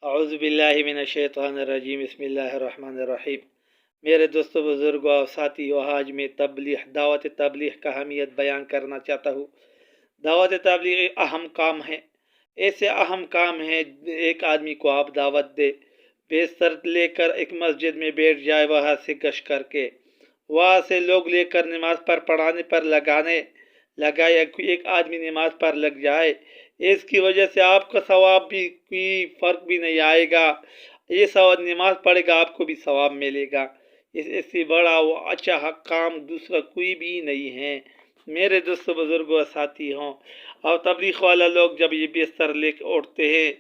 اعوذ باللہ من الشیطان الرجیم بسم اللہ الرحمن الرحیم۔ میرے دوستوں، بزرگوں اور ساتھیوں، آج میں دعوت تبلیغ کا اہمیت بیان کرنا چاہتا ہوں۔ دعوت تبلیغ ایک اہم کام ہے، ایسے اہم کام ہے ایک آدمی کو آپ دعوت دے، بستر لے کر ایک مسجد میں بیٹھ جائے، وہاں سے گشت کر کے وہاں سے لوگ لے کر نماز پر پڑھانے پر لگائے، ایک آدمی نماز پر لگ جائے، اس کی وجہ سے آپ کا ثواب بھی کوئی فرق بھی نہیں آئے گا۔ یہ ثواب نماز پڑھے گا، آپ کو بھی ثواب ملے گا۔ اس سے بڑا وہ اچھا کام دوسرا کوئی بھی نہیں ہے۔ میرے دوستوں، بزرگوں، ساتھی ہوں اور تبلیغ والا لوگ جب یہ بستر لے کے اٹھتے ہیں،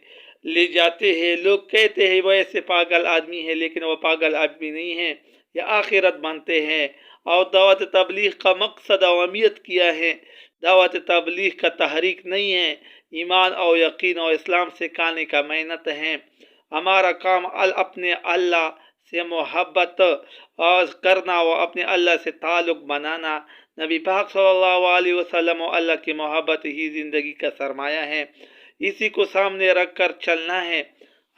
لے جاتے ہیں، لوگ کہتے ہیں وہ ایسے پاگل آدمی ہے، لیکن وہ پاگل آدمی نہیں ہے، یہ آخرت بنتے ہیں۔ اور دعوت تبلیغ کا مقصد و اہمیت کیا ہے؟ دعوت تبلیغ کا تحریک نہیں ہے، ایمان اور یقین اور اسلام سکھانے کا محنت ہے۔ ہمارا کام اپنے اللہ سے محبت کرنا اور اپنے اللہ سے تعلق بنانا۔ نبی پاک صلی اللہ علیہ وسلم اور اللہ کی محبت ہی زندگی کا سرمایہ ہے، اسی کو سامنے رکھ کر چلنا ہے۔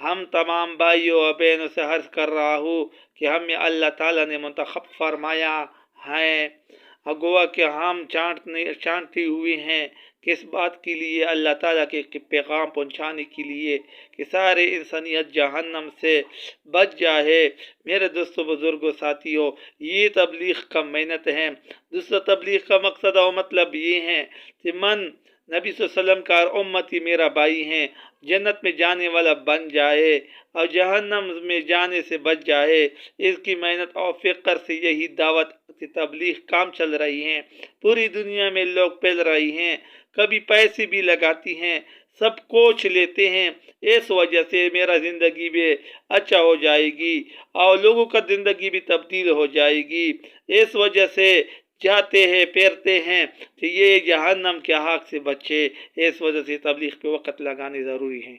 ہم تمام بھائیوں اور بہنوں سے عرض کر رہا ہوں کہ ہمیں اللہ تعالیٰ نے منتخب فرمایا ہے، گویا کہ ہم چاہتے ہوئے ہیں کس بات کے لیے؟ اللہ تعالیٰ کے پیغام پہنچانے کے لیے کہ سارے انسانیت جہنم سے بچ جائے۔ میرے دوستوں، بزرگوں، ساتھیوں، یہ تبلیغ کا محنت ہے۔ دوسرا تبلیغ کا مقصد اور مطلب یہ ہے کہ نبی صلی اللہ علیہ وسلم کا امتی میرا بھائی ہیں، جنت میں جانے والا بن جائے اور جہنم میں جانے سے بچ جائے، اس کی محنت اور فکر سے یہی دعوت تبلیغ کام چل رہی ہے۔ پوری دنیا میں لوگ پھیل رہی ہیں، کبھی پیسے بھی لگاتی ہیں، سب کچھ لیتے ہیں، اس وجہ سے میرا زندگی بھی اچھا ہو جائے گی اور لوگوں کا زندگی بھی تبدیل ہو جائے گی، اس وجہ سے جاتے ہیں پھرتے ہیں کہ یہ جہنم کے حق سے بچے، اس وجہ سے تبلیغ پہ وقت لگانے ضروری ہیں۔